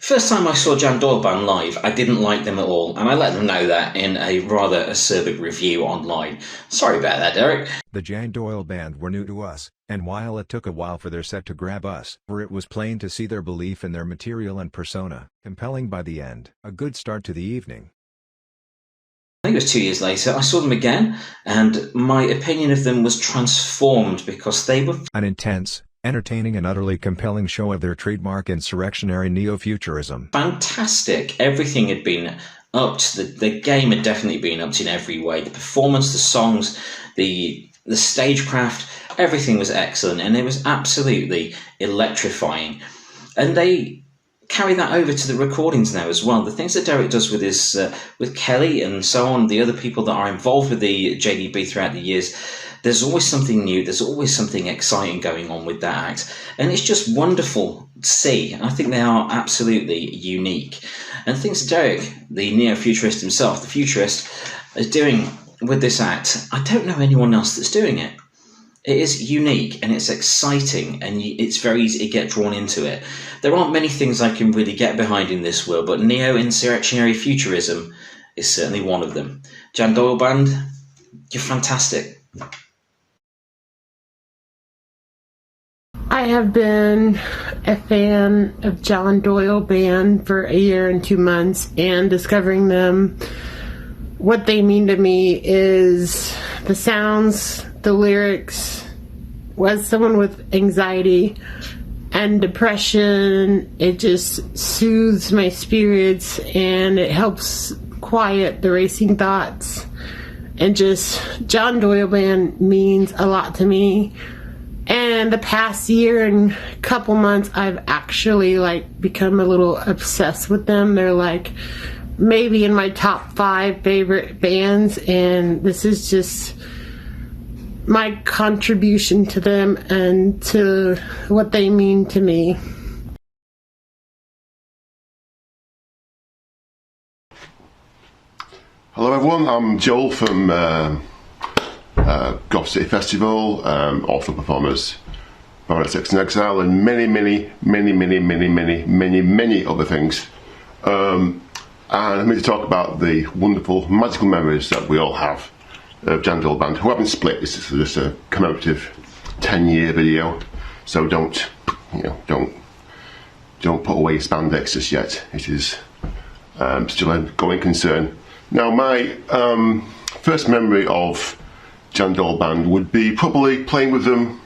First time I saw Jan Doyle Band live, I didn't like them at all, and I let them know that in a rather acerbic review online. Sorry about that, Derek. The Jan Doyle Band were new to us, and while it took a while for their set to grab us, for it was plain to see their belief in their material and persona, compelling by the end. A good start to the evening. I think it was 2 years later, I saw them again, and my opinion of them was transformed because they were an intense, entertaining and utterly compelling show of their trademark insurrectionary neo-futurism. Fantastic. Everything had been upped. The game had definitely been upped in every way. The performance, the songs, the stagecraft, everything was excellent, and it was absolutely electrifying. And they carry that over to the recordings now as well. The things that Derek does with his with Kelly and so on, the other people that are involved with the JDB throughout the years, there's always something new, there's always something exciting going on with that act, and it's just wonderful to see. I think they are absolutely unique. And things that Derek, the neo-futurist himself, the futurist, is doing with this act, I don't know anyone else that's doing it. It is unique and it's exciting, and it's very easy to get drawn into it. There aren't many things I can really get behind in this world, but neo-insurrectionary futurism is certainly one of them. Jan Doyle Band, you're fantastic. I have been a fan of Jan Doyle Band for 1 year and 2 months, and discovering them, what they mean to me is the sounds, the lyrics. As someone with anxiety and depression, it just soothes my spirits and it helps quiet the racing thoughts. And just Jan Doyle Band means a lot to me. And the past year and couple months, I've actually become a little obsessed with them. They're maybe in my top 5 favorite bands, and this is just my contribution to them and to what they mean to me. Hello everyone, I'm Joel from Goth City Festival, also performers, Baroness X in Exile, and many other things. And I'm here to talk about the wonderful, magical memories that we all have of Jan Doyle Band, who haven't split. This is just a commemorative 10-year video, so don't put away spandex just yet. It is still a going concern. Now, my first memory of Jan Doyle Band would be probably playing with them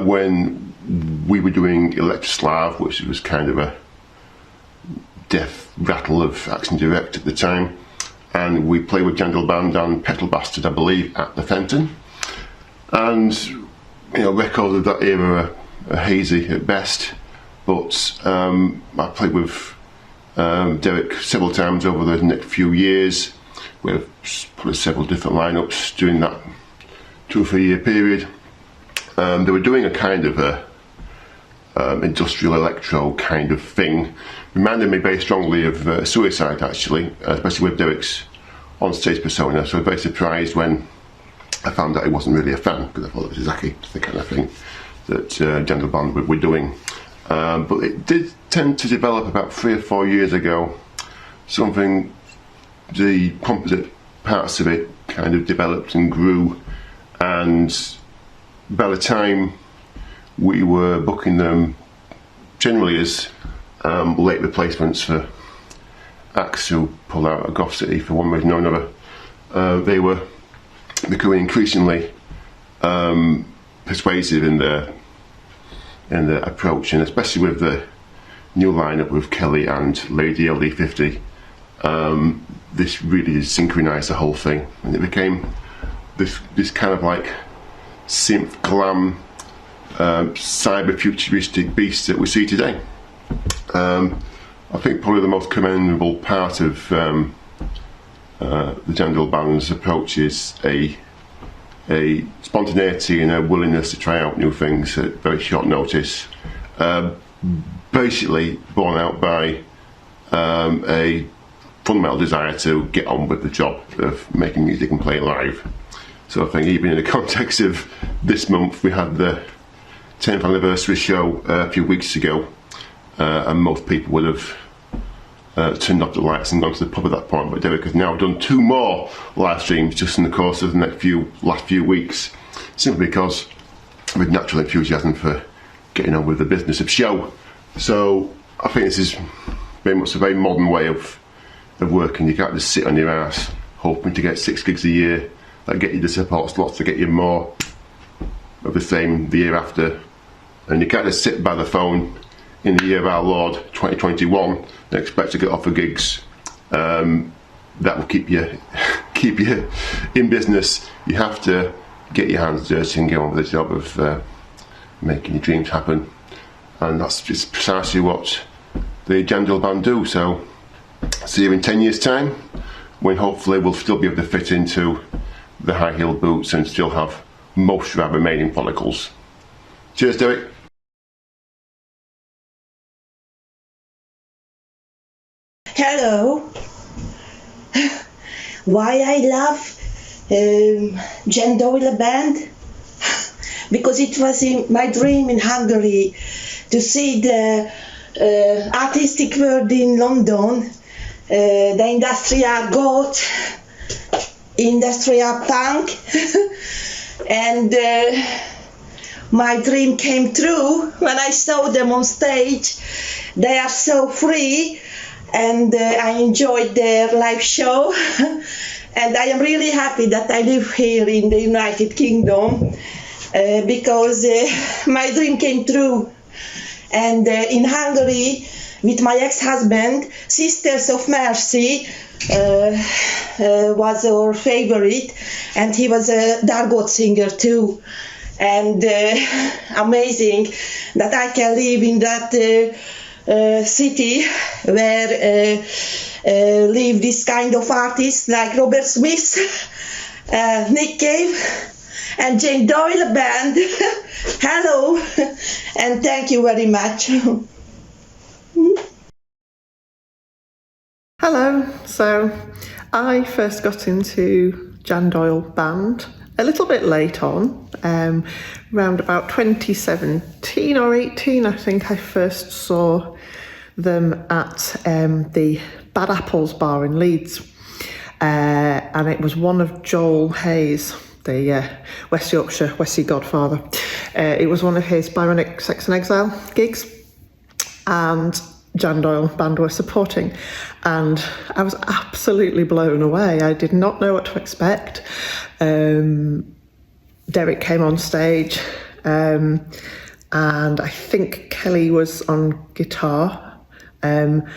when we were doing Electroslav, which was kind of a death rattle of Action Direct at the time, and we played with Jan Doyle Band and Petrol Bastard, I believe, at the Fenton. And records of that era are hazy at best, but I played with Derek several times over the next few years. We've put several different lineups during that 2 or 3 year period. They were doing a kind of industrial electro kind of thing. Reminded me very strongly of Suicide, actually, especially with Derek's on-stage persona. So I was very surprised when I found out he wasn't really a fan, because I thought it was exactly the kind of thing that Jan Doyle Band were doing. But it did tend to develop about 3 or 4 years ago. Something, the composite parts of it kind of developed and grew, and by the time we were booking them generally as late replacements for acts who pulled out of Goth City for one reason or another, they were becoming increasingly persuasive in their approach, and especially with the new lineup with Kelly and Lady LD50, this really synchronised the whole thing, and it became this kind of synth glam cyber futuristic beast that we see today. I think probably the most commendable part of the Jan Doyle Band's approach is a spontaneity and a willingness to try out new things at very short notice, basically borne out by a fundamental desire to get on with the job of making music and playing live. So I think even in the context of this month, we had the 10th anniversary show a few weeks ago, and most people would have turned off the lights and gone to the pub at that point. But Derek has now done 2 more live streams just in the course of the last few weeks, simply because of his natural enthusiasm for getting on with the business of show. So I think this is very much a very modern way of working. You can't just sit on your ass hoping to get 6 gigs a year that get you the support slots to get you more of the same the year after. And you can't just sit by the phone in the year of our Lord 2021 and expect to get offer gigs that will keep you in business. You have to get your hands dirty and get on with the job of making your dreams happen, and that's just precisely what the Jandal band do. So see you in 10 years time, when hopefully we'll still be able to fit into the high heel boots and still have most of our remaining follicles. Cheers, Derek. Hello. Why I love Jan Doyle band? Because it was my dream in Hungary to see the artistic world in London, the industrial goth, industrial punk, and my dream came true when I saw them on stage. They are so free, and I enjoyed their live show. And I am really happy that I live here in the United Kingdom, because my dream came true. And in Hungary, with my ex-husband, Sisters of Mercy was our favorite, and he was a Dargot singer too. And amazing that I can live in that city where live this kind of artists like Robert Smith, Nick Cave, and Jane Doyle band. Hello, and thank you very much. Hello. So I first got into Jan Doyle band a little bit late on, around about 2017 or 18. I think I first saw them at the Bad Apples bar in Leeds, and it was one of Joel Hayes, the West Yorkshire Westie godfather. It was one of his Byronic Sex and Exile gigs, and Jan Doyle band were supporting, and I was absolutely blown away. I did not know what to expect. Derek came on stage, and I think Kelly was on guitar, and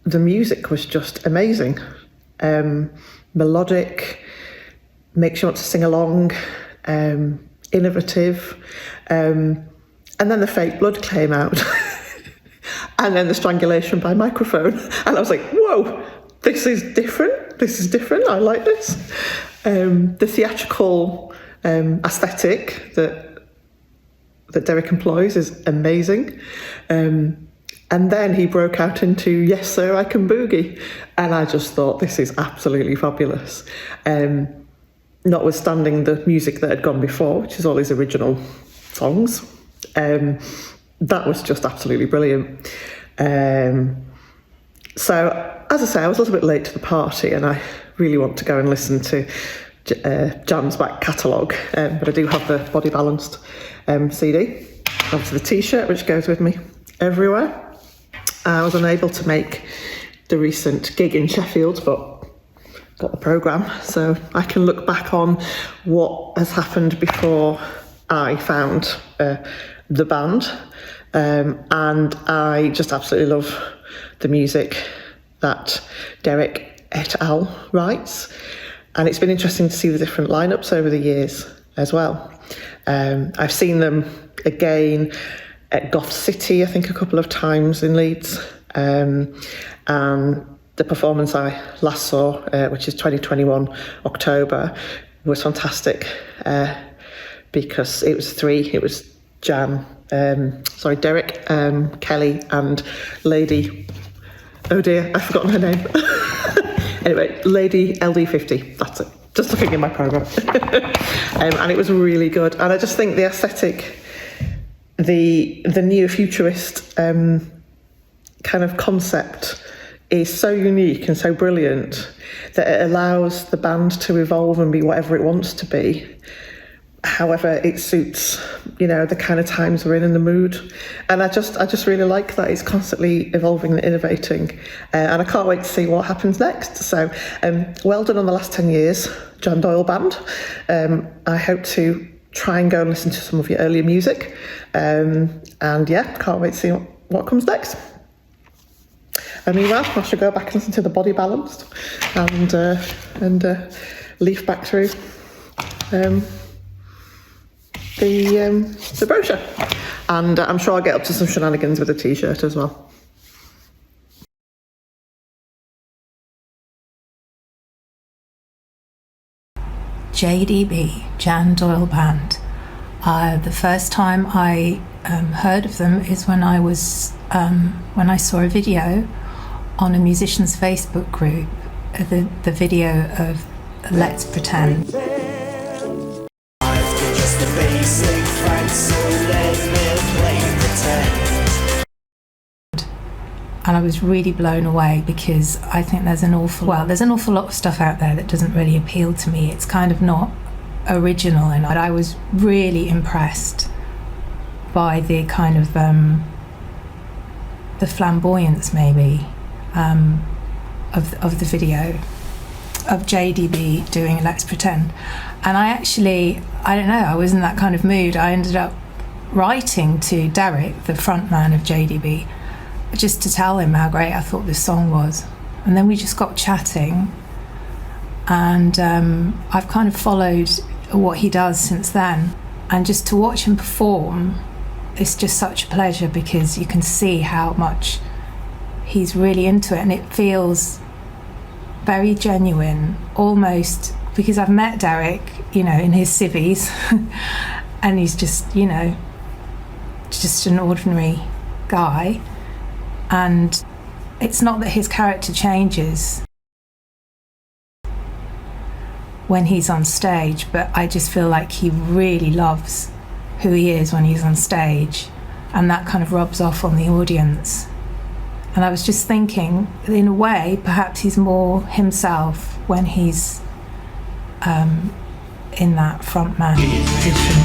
the music was just amazing. Melodic, makes you want to sing along, innovative, and then the fake blood came out. And then the strangulation by microphone. And I was like, whoa, this is different, I like this. The theatrical aesthetic that Derek employs is amazing. And then he broke out into Yes Sir, I Can Boogie. And I just thought, this is absolutely fabulous. Notwithstanding the music that had gone before, which is all his original songs. That was just absolutely brilliant. So, as I say, I was a little bit late to the party, and I really want to go and listen to Jan's back catalogue, but I do have the Body Balanced CD, obviously the t-shirt, which goes with me everywhere. I was unable to make the recent gig in Sheffield, but got the programme, so I can look back on what has happened before I found the band. And I just absolutely love the music that Derek et al. Writes. And it's been interesting to see the different lineups over the years as well. I've seen them again at Goth City, I think a couple of times in Leeds. And the performance I last saw, which is 2021 October, was fantastic, because it was 3. It was Derek, Kelly, and Lady, oh dear, I've forgotten her name. Anyway, Lady LD50, that's it. Just looking in my programme. And it was really good. And I just think the aesthetic the neo-futurist kind of concept is so unique and so brilliant that it allows the band to evolve and be whatever it wants to be, however it suits, the kind of times we're in and the mood. And I just really like that it's constantly evolving and innovating, and I can't wait to see what happens next. So well done on the last 10 years, John Doyle Band. I hope to try and go and listen to some of your earlier music, and yeah, can't wait to see what comes next. And meanwhile, I should go back and listen to the Body Balanced and leaf back through the brochure. And I'm sure I'll get up to some shenanigans with a t-shirt as well. JDB, Jan Doyle Band. The first time I heard of them is when I saw a video on a musician's Facebook group, the video of Let's Pretend. And I was really blown away, because I think there's an awful lot of stuff out there that doesn't really appeal to me. It's kind of not original, and I was really impressed by the kind of the flamboyance maybe of the video of JDB doing Let's Pretend. And I don't know, I was in that kind of mood. I ended up writing to Derek, the frontman of JDB, just to tell him how great I thought this song was. And then we just got chatting, and I've kind of followed what he does since then. And just to watch him perform, it's just such a pleasure, because you can see how much he's really into it, and it feels very genuine, almost, because I've met Derek, in his civvies, and he's just, just an ordinary guy. And it's not that his character changes when he's on stage, but I just feel like he really loves who he is when he's on stage, and that kind of rubs off on the audience. And I was just thinking, in a way, perhaps he's more himself when he's in that frontman position.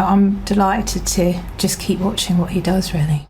I'm delighted to just keep watching what he does, really.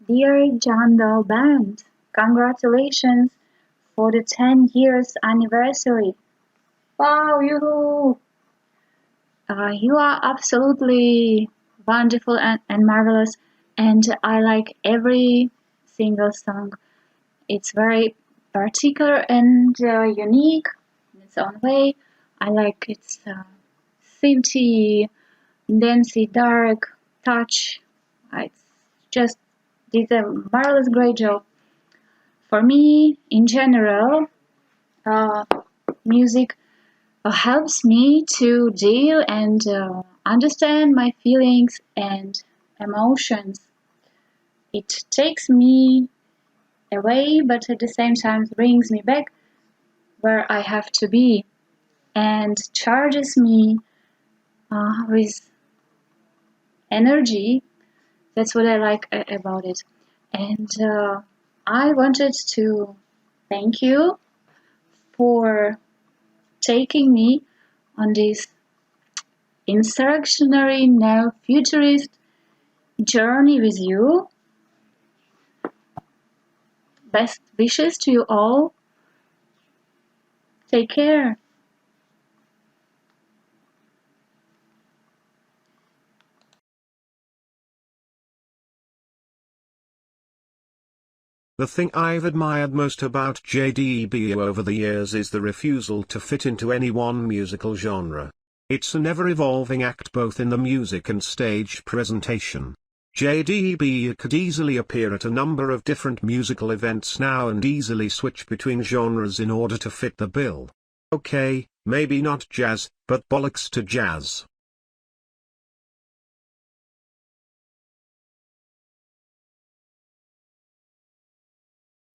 Dear John Doyle Band, congratulations for the 10 years anniversary. Wow, you are absolutely wonderful and marvelous, and I like every single song. It's very particular and unique in its own way. I like its synthy, dancey, dark touch. It's just did a marvelous, great job. For me, in general, music helps me to deal and understand my feelings and emotions. It takes me away, but at the same time brings me back where I have to be, and charges me with energy. That's what I like about it. And I wanted to thank you for taking me on this insurrectionary neo futurist journey with you. Best wishes to you all. Take care. The thing I've admired most about JDB over the years is the refusal to fit into any one musical genre. It's an ever-evolving act both in the music and stage presentation. JDB could easily appear at a number of different musical events now and easily switch between genres in order to fit the bill. Okay, maybe not jazz, but bollocks to jazz.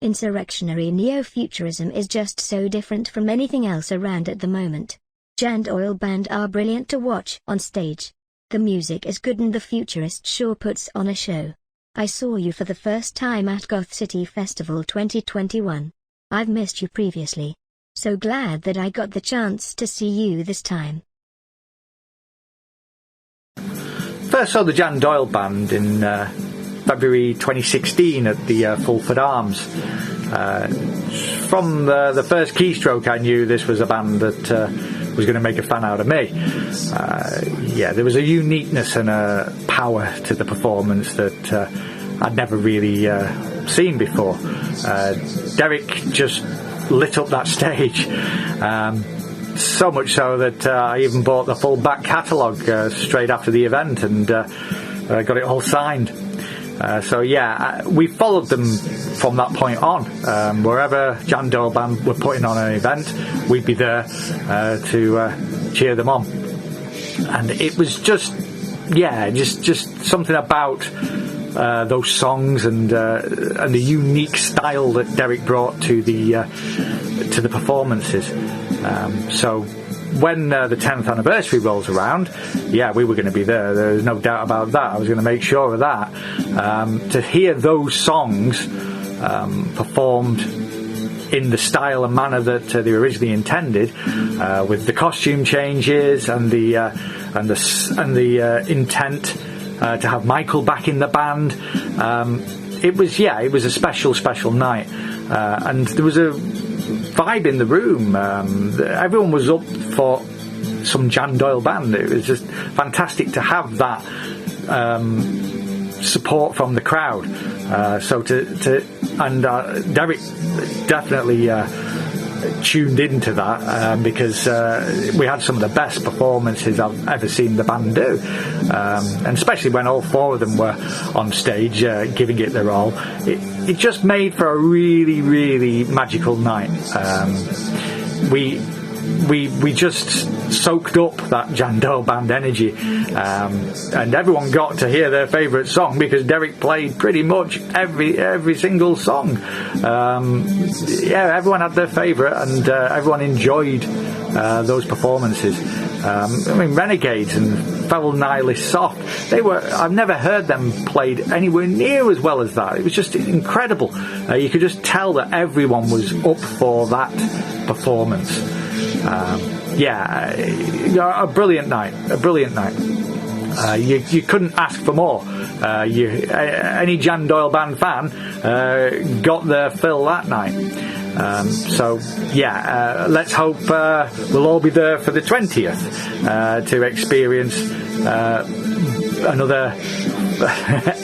Insurrectionary Neo Futurism is just so different from anything else around at the moment. Jan Doyle Band are brilliant to watch on stage. The music is good and the Futurist sure puts on a show. I saw you for the first time at Goth City Festival 2021. I've missed you previously. So glad that I got the chance to see you this time. First saw the Jan Doyle Band in February 2016 at the Fulford Arms. From the first keystroke I knew this was a band that was going to make a fan out of me. There was a uniqueness and a power to the performance that I'd never really seen before. Derek just lit up that stage. So much so that I even bought the full back catalogue straight after the event and got it all signed. We followed them from that point on. Wherever Jan Doyle Band were putting on an event, we'd be there to cheer them on. And it was just something about those songs and the unique style that Derek brought to the performances. So when the 10th anniversary rolls around, we were going to be there. There's no doubt about that. I was going to make sure of that. To hear those songs performed in the style and manner that they were originally intended, with the costume changes and the intent to have Michael back in the band, it was a special night, and there was a vibe in the room. Everyone was up for some Jan Doyle Band. It was just fantastic to have that support from the crowd. Derek definitely tuned into that because we had some of the best performances I've ever seen the band do, and especially when all four of them were on stage giving it their all. It just made for a really, really magical night. We just soaked up that Jan Doyle Band energy, and everyone got to hear their favourite song because Derek played pretty much every single song. Everyone had their favourite, and everyone enjoyed those performances. Renegades and Feral Nihilist Soft, I've never heard them played anywhere near as well as that. It was just incredible. You could just tell that everyone was up for that performance. A brilliant night. You couldn't ask for more. Any Jan Doyle Band fan got their fill that night. Let's hope we'll all be there for the 20th to experience another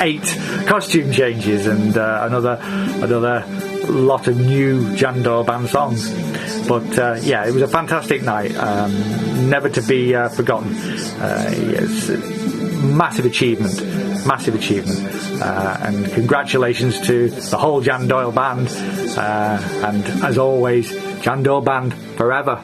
8 costume changes and another lot of new Jan Doyle Band songs. But it was a fantastic night, never to be forgotten. It's a massive achievement, and congratulations to the whole Jan Doyle Band, and as always, Jan Doyle Band forever.